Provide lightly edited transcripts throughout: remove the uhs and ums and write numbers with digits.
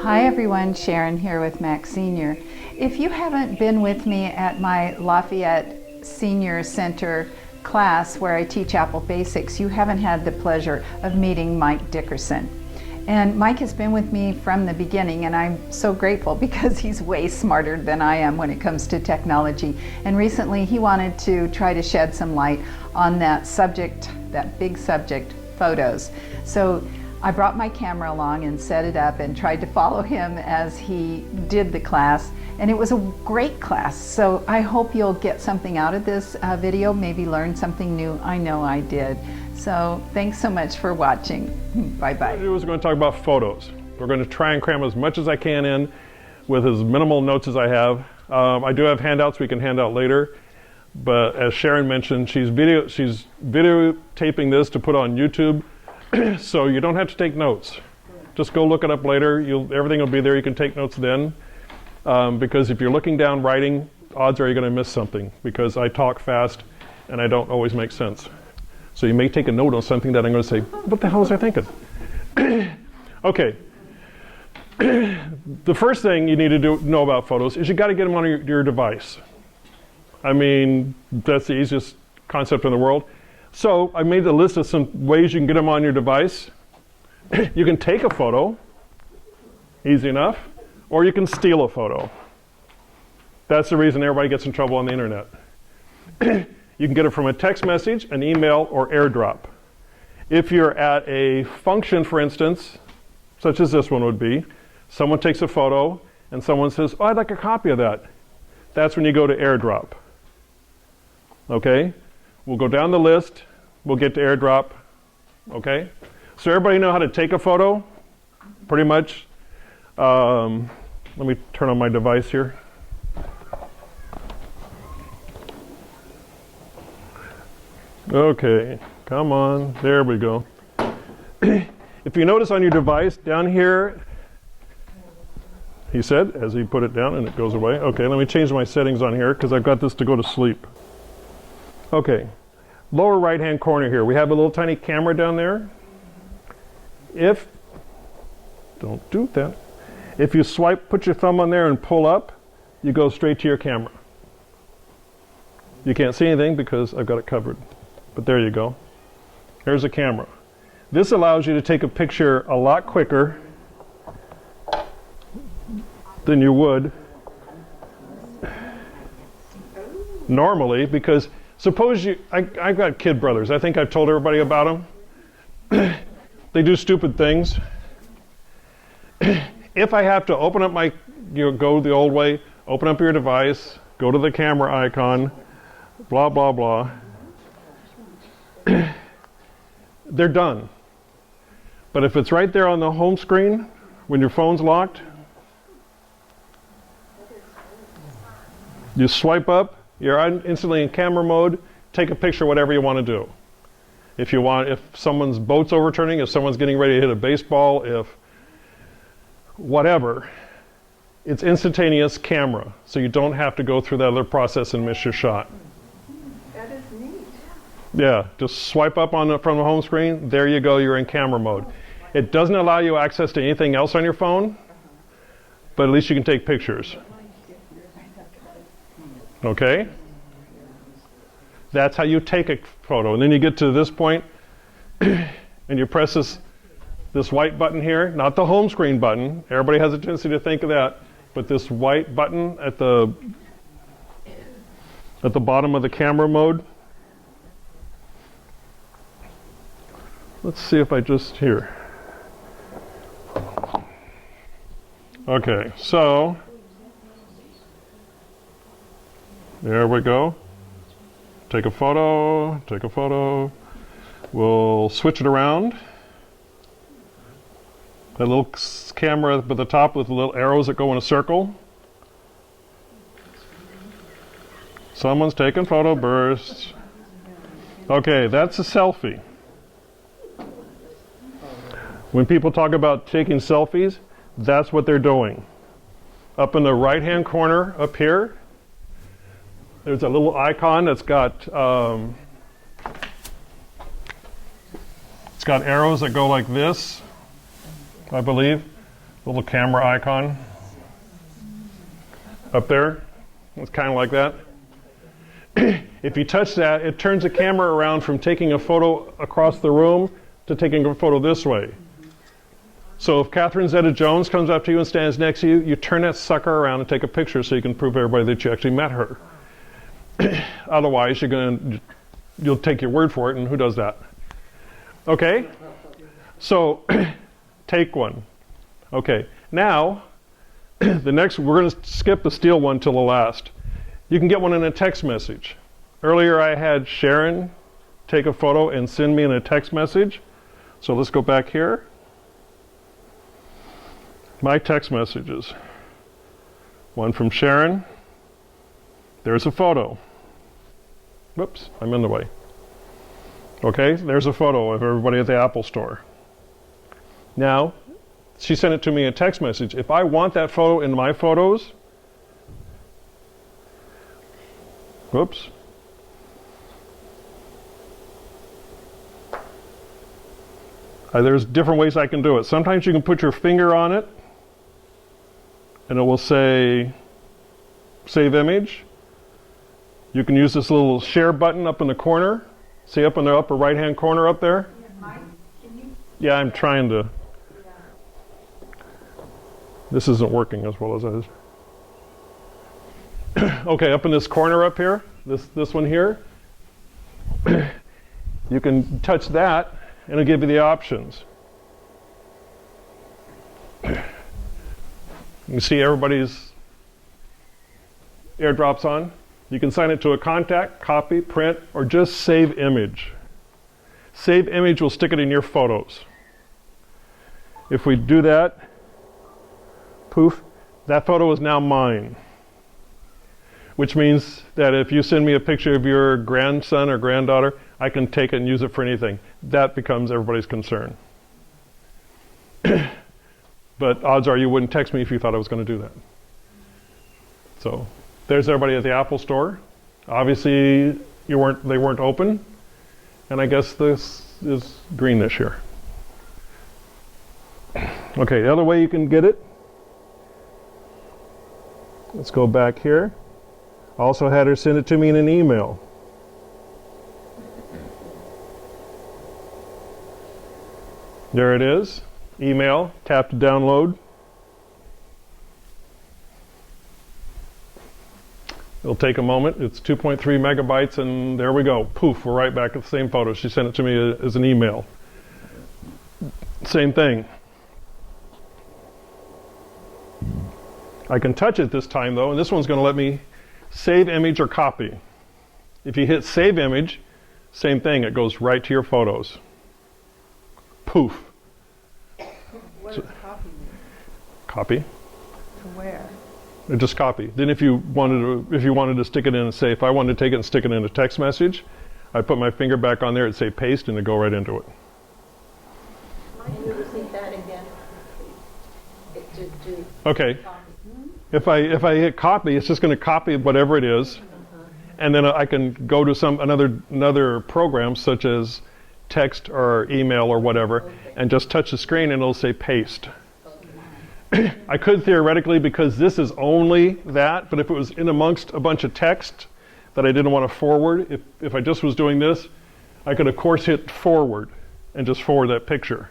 Hi everyone, Sharon here with Max Senior. If you haven't been with me at my Lafayette Senior Center class where I teach Apple Basics, you haven't had the pleasure of meeting Mike Dickerson. And Mike has been with me from the beginning, and I'm so grateful because he's way smarter than I am when it comes to technology. And recently he wanted to try to shed some light on that subject, that big subject, photos. So I brought my camera along and set it up and tried to follow him as he did the class, and it was a great class. So I hope you'll get something out of this video, maybe learn something new. I know I did. So thanks so much for watching. Bye-bye. What we're going to talk about photos. We're going to try and cram as much as I can in with as minimal notes as I have. I do have handouts we can hand out later, but as Sharon mentioned, she's videotaping this to put on YouTube. So you don't have to take notes. Just go look it up later. Everything will be there. You can take notes then. Because if you're looking down writing, odds are you're going to miss something because I talk fast and I don't always make sense. So you may take a note on something that I'm going to say, what the hell was I thinking? Okay. The first thing you need to know about photos is you got to get them on your device. I mean, that's the easiest concept in the world. So I made a list of some ways you can get them on your device. You can take a photo, easy enough, or you can steal a photo. That's the reason everybody gets in trouble on the internet. You can get it from a text message, an email, or AirDrop. If you're at a function, for instance, such as this one would be, someone takes a photo and someone says, oh, I'd like a copy of that. That's when you go to AirDrop. Okay? We'll go down the list, we'll get to AirDrop, okay? So everybody know how to take a photo, pretty much. Let me turn on my device here. Okay, come on, there we go. If you notice on your device, down here, he said, as he put it down and it goes away. Okay, let me change my settings on here because I've got this to go to sleep. Okay, lower right-hand corner here, we have a little tiny camera down there. Don't do that. If you swipe, put your thumb on there and pull up, you go straight to your camera. You can't see anything because I've got it covered, but there you go. There's a camera. This allows you to take a picture a lot quicker than you would normally because suppose I've got kid brothers. I think I've told everybody about them. They do stupid things. If I have to open up go the old way, open up your device, go to the camera icon, blah, blah, blah, they're done. But if it's right there on the home screen, when your phone's locked, you swipe up, you're instantly in camera mode, take a picture, whatever you want to do. If someone's boat's overturning, if someone's getting ready to hit a baseball, if whatever, it's instantaneous camera, so you don't have to go through that other process and miss your shot. That is neat. Yeah, just swipe up from the home screen, there you go, you're in camera mode. It doesn't allow you access to anything else on your phone, but at least you can take pictures. Okay? That's how you take a photo. And then you get to this point, and you press this white button here, not the home screen button. Everybody has a tendency to think of that, but this white button at the bottom of the camera mode. Let's see if I just here. Okay, so there we go. Take a photo, take a photo. We'll switch it around. That little camera up at the top with the little arrows that go in a circle. Someone's taking photo bursts. Okay, that's a selfie. When people talk about taking selfies, that's what they're doing. Up in the right-hand corner up here, there's a little icon that's got it's got arrows that go like this, I believe. Little camera icon up there. It's kind of like that. If you touch that, it turns the camera around from taking a photo across the room to taking a photo this way. So if Catherine Zeta-Jones comes up to you and stands next to you, you turn that sucker around and take a picture so you can prove to everybody that you actually met her. Otherwise, you'll take your word for it, and who does that? Okay? So, take one. Okay, now, the next, we're going to skip the steal one till the last. You can get one in a text message. Earlier I had Sharon take a photo and send me in a text message. So let's go back here. My text messages. One from Sharon. There's a photo. Whoops, I'm in the way. Okay, there's a photo of everybody at the Apple store. Now, she sent it to me in a text message. If I want that photo in my photos, whoops. There's different ways I can do it. Sometimes you can put your finger on it and it will say save image. You can use this little share button up in the corner. See up in the upper right hand corner up there? Yeah, I'm trying to. This isn't working as well as I was. Okay, up in this corner up here, this one here, you can touch that and it'll give you the options. You see everybody's airdrops on. You can sign it to a contact, copy, print, or just save image. Save image will stick it in your photos. If we do that, poof, that photo is now mine. Which means that if you send me a picture of your grandson or granddaughter, I can take it and use it for anything. That becomes everybody's concern. But odds are you wouldn't text me if you thought I was going to do that. So there's everybody at the Apple store. Obviously, they weren't open. And I guess this is green this year. Okay, the other way you can get it. Let's go back here. Also had her send it to me in an email. There it is. Email. Tap to download. It'll take a moment. It's 2.3 megabytes, and there we go. Poof, we're right back at the same photo. She sent it to me as an email. Same thing. I can touch it this time, though, and this one's going to let me save image or copy. If you hit save image, same thing. It goes right to your photos. Poof. What does copy mean? Copy. To where? Just copy. Then if you wanted to stick it in, say if I wanted to take it and stick it in a text message, I put my finger back on there, it'd say paste, and it'd go right into it. Can you repeat that again? Okay. If I hit copy, it's just going to copy whatever it is, and then I can go to another program such as text or email or whatever, and just touch the screen and it'll say paste. I could theoretically, because this is only that, but if it was in amongst a bunch of text that I didn't want to forward, if I just was doing this, I could of course hit forward and just forward that picture.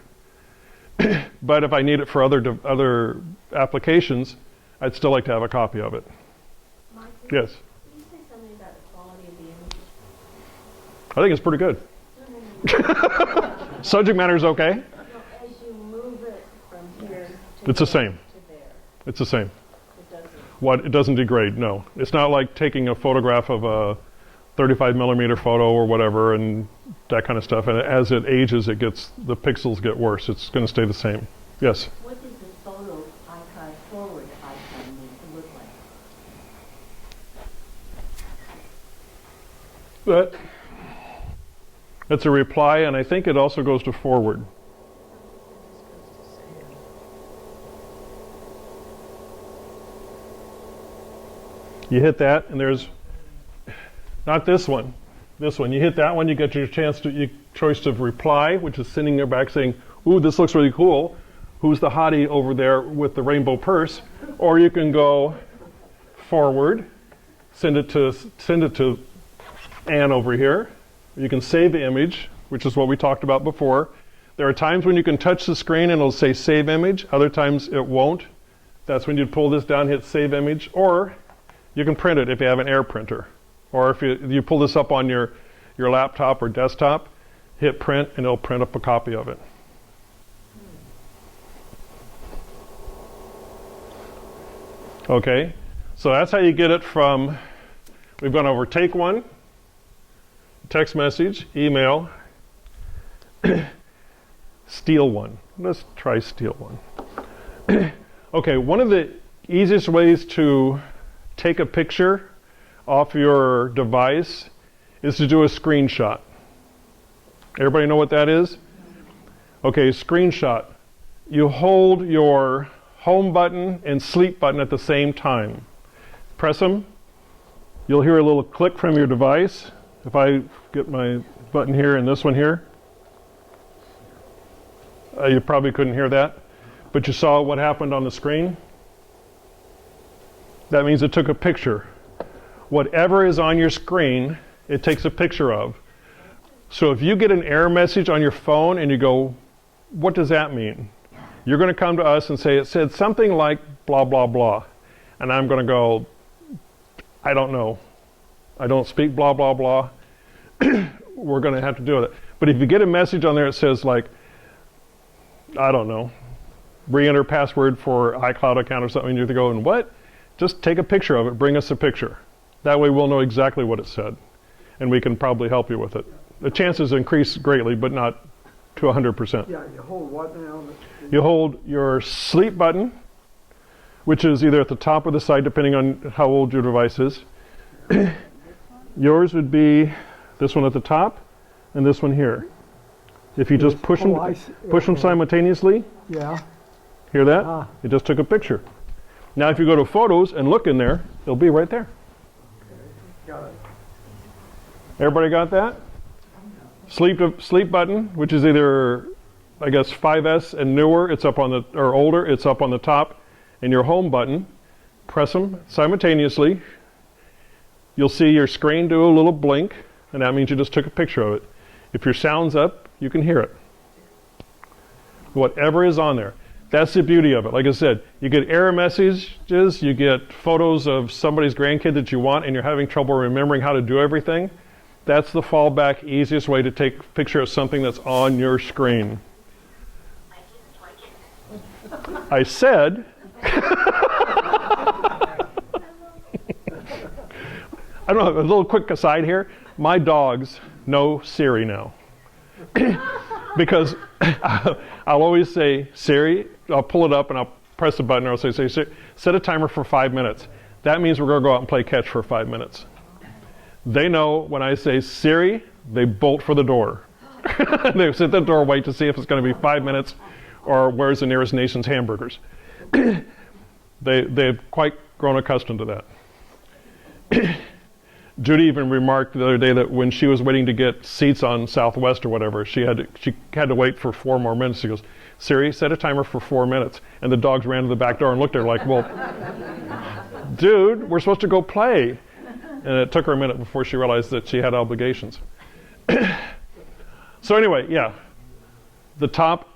But if I need it for other applications, I'd still like to have a copy of it. Mike, Yes. can you say something about the quality of the image? I think it's pretty good. Subject matter is okay. No, as you move it from here to It's the there, same. to there, It's the same. it doesn't. What, it doesn't degrade, no. It's not like taking a photograph of a 35 millimeter photo or whatever and that kind of stuff. And as it ages, the pixels get worse. It's going to stay the same. Yes? What does the photo icon, forward icon need to look like? That's a reply, and I think it also goes to forward. You hit that, and there's not this one. This one. You hit that one, you get your choice to reply, which is sending there back saying, "Ooh, this looks really cool," who's the hottie over there with the rainbow purse, or you can go forward, send it to Ann over here. You can save the image, which is what we talked about before. There are times when you can touch the screen and it'll say save image. Other times it won't. That's when you pull this down, hit save image, or you can print it if you have an air printer. Or if you pull this up on your laptop or desktop, hit print and it'll print up a copy of it. Okay, so that's how you get it from, we've gone over take one, text message, email, steal one. Let's try steal one. Okay, one of the easiest ways to take a picture off your device is to do a screenshot. Everybody know what that is? Okay, screenshot. You hold your home button and sleep button at the same time. Press them. You'll hear a little click from your device. If I get my button here and this one here, you probably couldn't hear that, but you saw what happened on the screen. That means it took a picture. Whatever is on your screen, it takes a picture of. So if you get an error message on your phone and you go, what does that mean? You're going to come to us and say, it said something like blah, blah, blah. And I'm going to go, I don't know. I don't speak blah, blah, blah. We're going to have to do it. But if you get a message on there that says like, I don't know, re-enter password for iCloud account or something, you're going, what? Just take a picture of it, bring us a picture. That way we'll know exactly what it said. And we can probably help you with it. The chances increase greatly, but not to 100%. Yeah, you hold what now? You hold your sleep button, which is either at the top or the side, depending on how old your device is. Yours would be this one at the top and this one here. If you just push them simultaneously, Yeah. hear that? It just took a picture. Now if you go to photos and look in there, it'll be right there. Got it. Everybody got that? Sleep button, which is either, I guess, 5S and newer, it's up on the, or older, it's up on the top. And your home button, press them simultaneously. You'll see your screen do a little blink, and that means you just took a picture of it. If your sound's up, you can hear it. Whatever is on there. That's the beauty of it. Like I said, you get error messages, you get photos of somebody's grandkid that you want, and you're having trouble remembering how to do everything. That's the fallback, easiest way to take a picture of something that's on your screen. I said, I don't know, a little quick aside here. My dogs know Siri now. Because I'll always say, Siri, I'll pull it up and I'll press the button, or I'll say, Siri, set a timer for 5 minutes. That means we're going to go out and play catch for 5 minutes. They know when I say Siri, they bolt for the door. They sit at the door, wait to see if it's going to be 5 minutes or where's the nearest nation's hamburgers. They've quite grown accustomed to that. Judy even remarked the other day that when she was waiting to get seats on Southwest or whatever, she had to wait for 4 more minutes. She goes, Siri, set a timer for 4 minutes. And the dogs ran to the back door and looked at her like, well, dude, we're supposed to go play. And it took her a minute before she realized that she had obligations. So anyway, yeah, the top,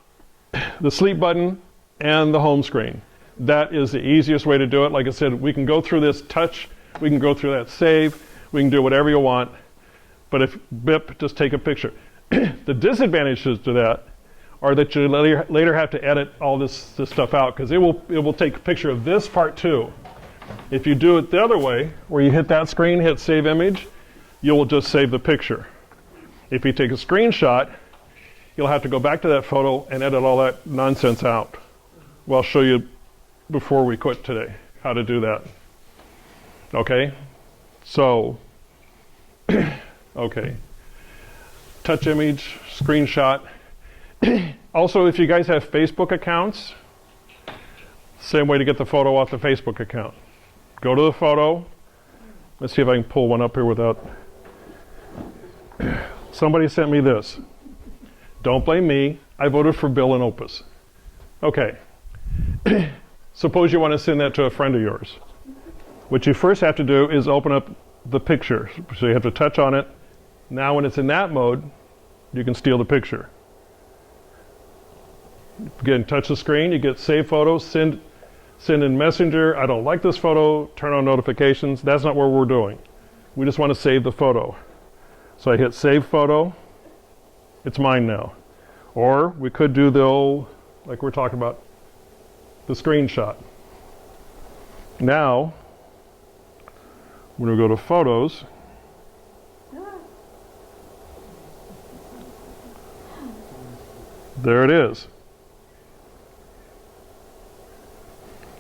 the sleep button, and the home screen. That is the easiest way to do it. Like I said, we can go through this touch, we can go through that save, we can do whatever you want, but if bip, just take a picture. The disadvantages to that are that you later have to edit all this stuff out, because it will take a picture of this part too. If you do it the other way, where you hit that screen, hit save image, you'll just save the picture. If you take a screenshot, you'll have to go back to that photo and edit all that nonsense out. Well, I'll show you before we quit today how to do that. Okay? So, okay. Touch image, screenshot. Also, if you guys have Facebook accounts, same way to get the photo off the Facebook account. Go to the photo. Let's see if I can pull one up here without. Somebody sent me this. Don't blame me. I voted for Bill and Opus. Okay. Suppose you want to send that to a friend of yours. What you first have to do is open up the picture. So you have to touch on it. Now when it's in that mode, you can steal the picture. Again, touch the screen, you get save photos, send in Messenger. I don't like this photo, turn on notifications. That's not what we're doing. We just want to save the photo. So I hit save photo. It's mine now. Or we could do the old, like we're talking about, the screenshot. Now, we're going to go to photos. There it is.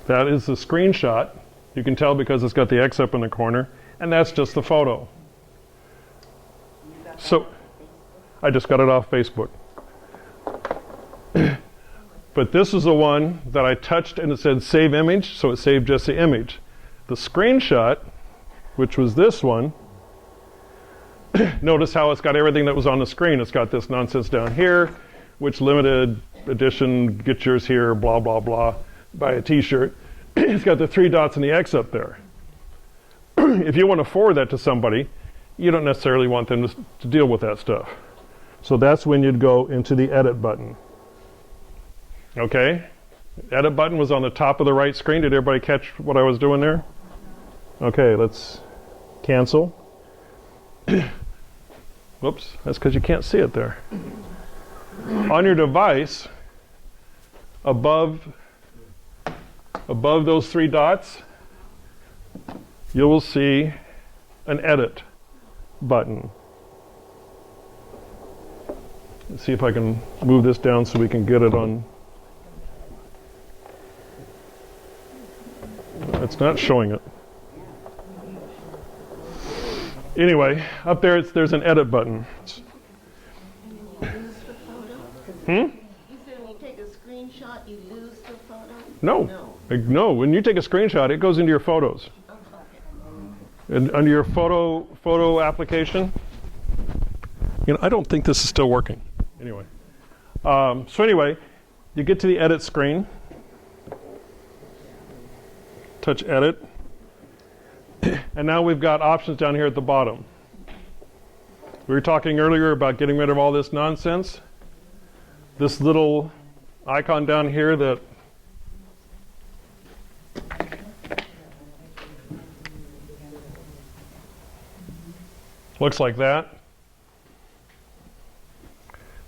That is the screenshot. You can tell because it's got the X up in the corner, and that's just the photo. So, I just got it off Facebook. But this is the one that I touched and it said save image, so it saved just the image. The screenshot, which was this one, notice how it's got everything that was on the screen. It's got this nonsense down here, which limited edition, get yours here, blah, blah, blah, buy a t-shirt. It's got the 3 dots and the X up there. If you want to forward that to somebody, you don't necessarily want them to deal with that stuff. So that's when you'd go into the edit button. Okay? Edit button was on the top of the right screen. Did everybody catch what I was doing there? Okay, let's cancel. Whoops, that's because you can't see it there. On your device, above those 3 dots, you will see an edit button. Let's see if I can move this down so we can get it on. It's not showing it. Anyway, up there there's an edit button. You said when you take a screenshot, you lose the photo? No, when you take a screenshot, it goes into your photos. And under your photo application, I don't think this is still working. Anyway, so anyway, you get to the edit screen, touch edit, and now we've got options down here at the bottom. We were talking earlier about getting rid of all this nonsense. This little icon down here that looks like that.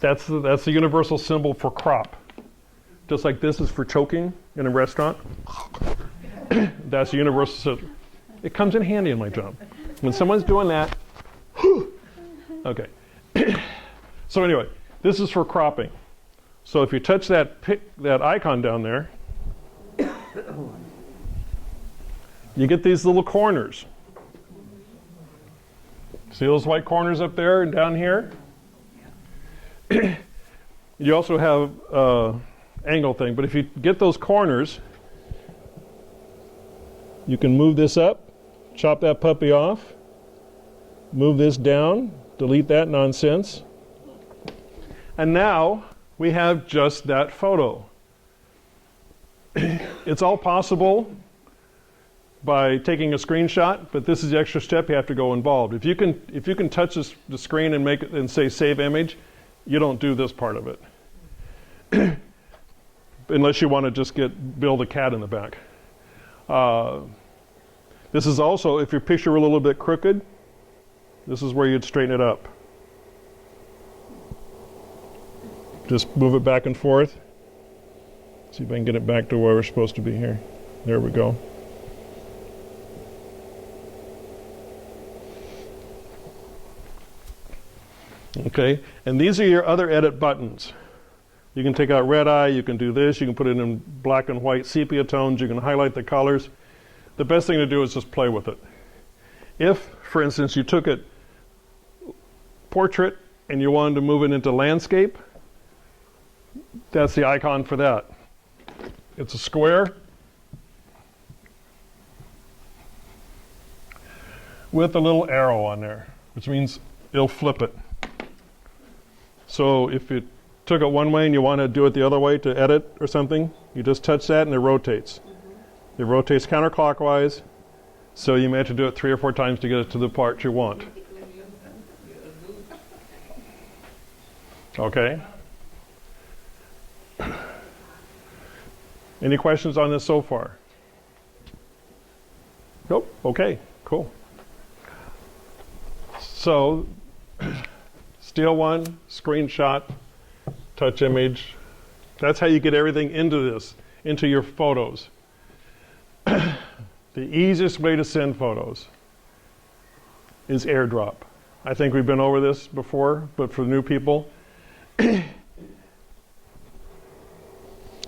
That's the universal symbol for crop. Just like this is for choking in a restaurant. That's the universal symbol. It comes in handy in my job. When someone's doing that, okay. So anyway, this is for cropping. So if you touch that icon down there, you get these little corners. See those white corners up there and down here? You also have angle thing, but if you get those corners, you can move this up, chop that puppy off, move this down, delete that nonsense, and now we have just that photo. It's all possible by taking a screenshot, but this is the extra step you have to go involved. If you can touch the screen and make it and say save image, you don't do this part of it. Unless you want to just build a cat in the back. This is also, if your picture were a little bit crooked, this is where you'd straighten it up. Just move it back and forth. See if I can get it back to where we're supposed to be here. There we go. Okay, and these are your other edit buttons. You can take out red eye, you can do this, you can put it in black and white sepia tones, you can highlight the colors. The best thing to do is just play with it. If, for instance, you took it portrait and you wanted to move it into landscape, that's the icon for that. It's a square with a little arrow on there, which means it'll flip it. So if took it one way and you want to do it the other way to edit or something, you just touch that and it rotates. It rotates counterclockwise, so you may have to do it 3 or 4 times to get it to the part you want. Okay? Any questions on this so far? Nope. Okay, cool. So, steal one, screenshot, touch image. That's how you get everything into this, into your photos. The easiest way to send photos is AirDrop. I think we've been over this before, but for new people,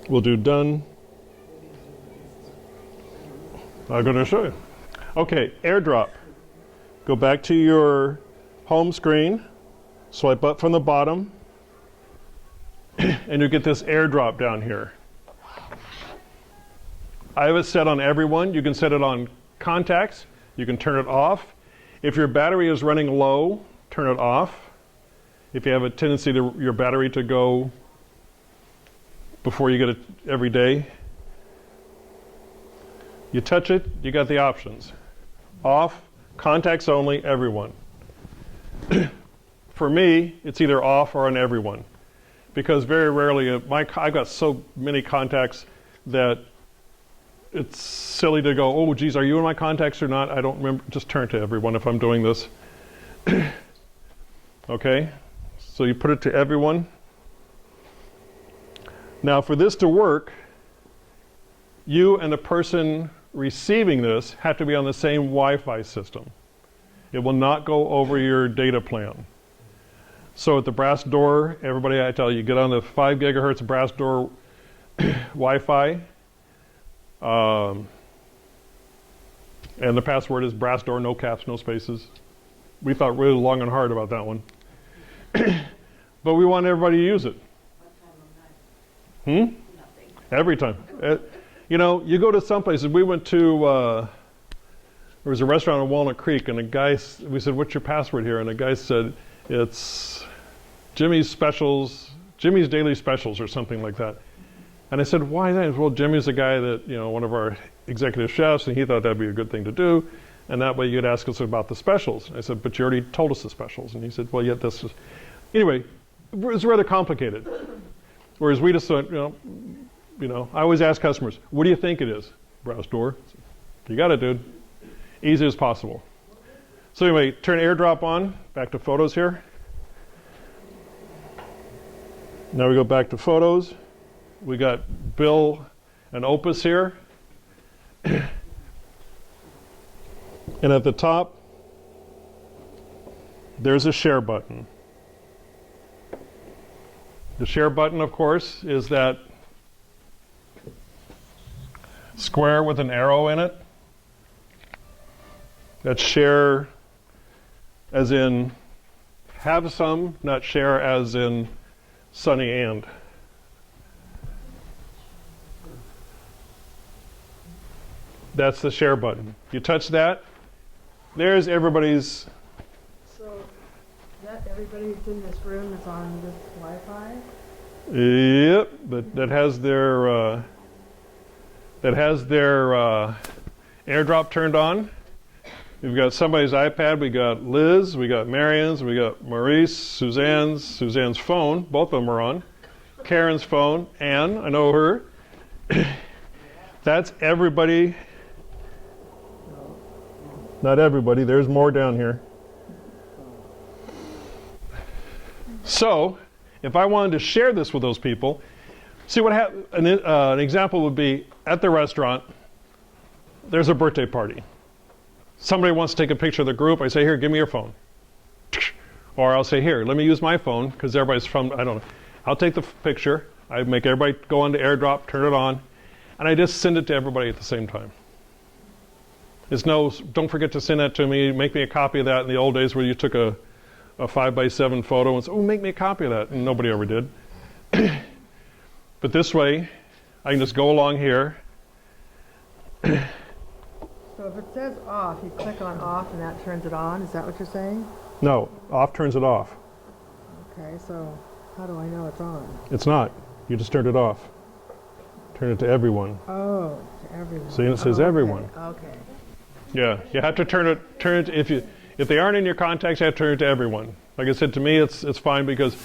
we'll do done. I'm going to show you. Okay, AirDrop. Go back to your home screen, swipe up from the bottom, and you get this AirDrop down here. I have it set on everyone. You can set it on contacts. You can turn it off. If your battery is running low, turn it off. If you have a tendency to your battery to go before you get it every day, you touch it, you got the options. Off, contacts only, everyone. For me, it's either off or on everyone, because very rarely, I've got so many contacts that it's silly to go, oh geez, are you in my contacts or not? I don't remember, just turn to everyone if I'm doing this. Okay, so you put it to everyone. Now for this to work, you and the person receiving this have to be on the same Wi-Fi system. It will not go over your data plan. So at the brass door, everybody, I tell you, get on the 5 gigahertz brass door Wi-Fi. And the password is brass door, no caps, no spaces. We thought really long and hard about that one. But we want everybody to use it. Nothing. Every time. You know, you go to some places. We went to, there was a restaurant in Walnut Creek, and a guy, we said, what's your password here? And the guy said, it's Jimmy's Specials, Jimmy's Daily Specials or something like that. And I said, why that? Well, Jimmy's a guy that, you know, one of our executive chefs, and he thought that'd be a good thing to do. And that way you'd ask us about the specials. I said, but you already told us the specials. And he said, well, yet this is... Anyway, it was rather complicated. Whereas we just thought, you know, I always ask customers, what do you think it is? Brass door. You got it, dude. Easy as possible. So anyway, turn AirDrop on. Back to photos here. Now we go back to photos. We got Bill and Opus here. And at the top, there's a share button. The share button, of course, is that square with an arrow in it. That's share as in have some, not share as in Sonny and. That's the share button. You touch that, there's everybody's. So that everybody who's in this room is on this Wi-Fi? Yep, that has their AirDrop turned on. We've got somebody's iPad. We got Liz. We got Marion's. We got Maurice. Suzanne's phone. Both of them are on. Karen's phone. Anne, I know her. That's everybody. Not everybody. There's more down here. So, if I wanted to share this with those people, see what an example would be at the restaurant. There's a birthday party. Somebody wants to take a picture of the group. I say, here, give me your phone. Or I'll say, here, let me use my phone, because everybody's from, I don't know. I'll take the picture. I make everybody go on to AirDrop, turn it on, and I just send it to everybody at the same time. It's no, don't forget to send that to me. Make me a copy of that. In the old days where you took a 5x7 photo and said, oh, make me a copy of that. And nobody ever did. But this way, I can just go along here. So if it says off, you click on off and that turns it on. Is that what you're saying? No, off turns it off. Okay, so How do I know it's on? It's not. You just turned it off. Turn it to everyone. Oh, to everyone. See, it says okay. everyone. Okay. Yeah, you have to turn it if they aren't in your contacts, you have to turn it to everyone. Like I said, to me it's fine because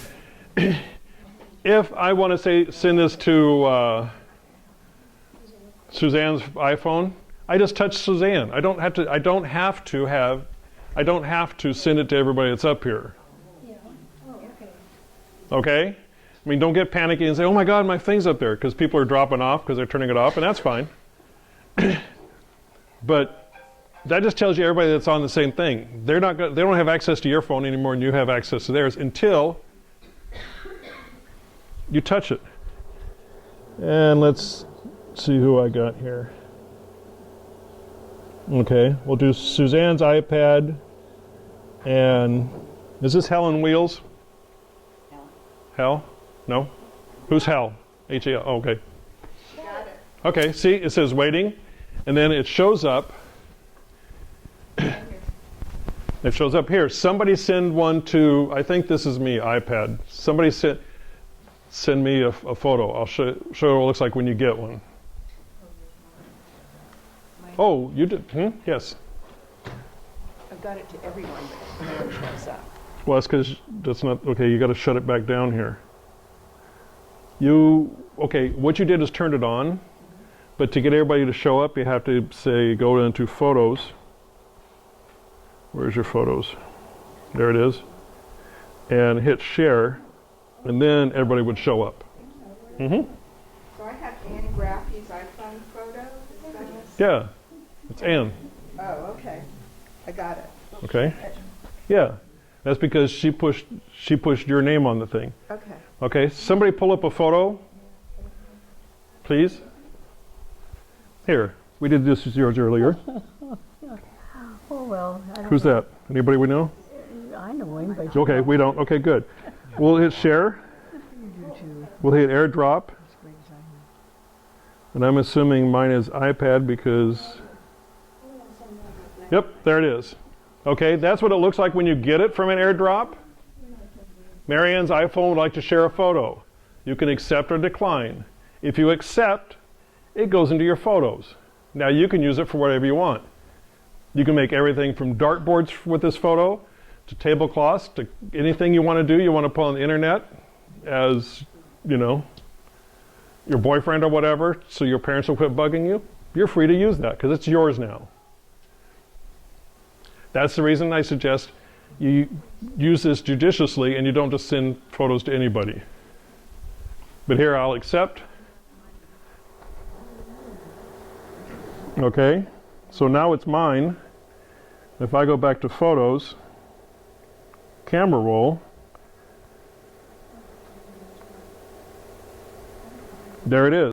if I want to send this to Suzanne's iPhone, I just touch Suzanne. I don't have to send it to everybody that's up here. Yeah. Oh, okay. Okay? I mean, don't get panicky and say, "Oh my God, my thing's up there," because people are dropping off because they're turning it off, and that's fine. But that just tells you everybody that's on the same thing. They don't have access to your phone anymore, and you have access to theirs until you touch it. And let's see who I got here. Okay, we'll do Suzanne's iPad. And is this Hell on Wheels? Hell? No? Who's Hell? H-A-L. Oh, okay. Got it. Okay, see, it says waiting, and then it shows up. It shows up here. Somebody send one to, I think this is me, iPad. Somebody send me a photo. I'll show you what it looks like when you get one. Oh, you did? Yes. I've got it to everyone, but no one shows up. Well, that's because that's not, okay, you got to shut it back down here. Okay, what you did is turned it on, but to get everybody to show up, you have to say, go into Photos. Where's your Photos? There it is. And hit Share, and then everybody would show up. So I have Ann Graffy's iPhone photo. Is that it? Yeah, it's Ann. Oh, okay. I got it. Okay. Yeah, that's because she pushed your name on the thing. Okay. Okay, somebody pull up a photo, please. Here, we did this with yours earlier. Oh, well, I don't Who's that? Anybody we know? I know him, but Okay, we don't. Okay, good. We'll hit share. We'll hit airdrop. And I'm assuming mine is iPad because, yep, there it is. Okay, that's what it looks like when you get it from an airdrop. Marianne's iPhone would like to share a photo. You can accept or decline. If you accept, it goes into your photos. Now you can use it for whatever you want. You can make everything from dartboards with this photo to tablecloths to anything you want to do. You want to put on the internet as, you know, your boyfriend or whatever, so your parents will quit bugging you. You're free to use that because it's yours now. That's the reason I suggest you use this judiciously and you don't just send photos to anybody. But here I'll accept. Okay, so now it's mine. If I go back to photos, camera roll, there it is.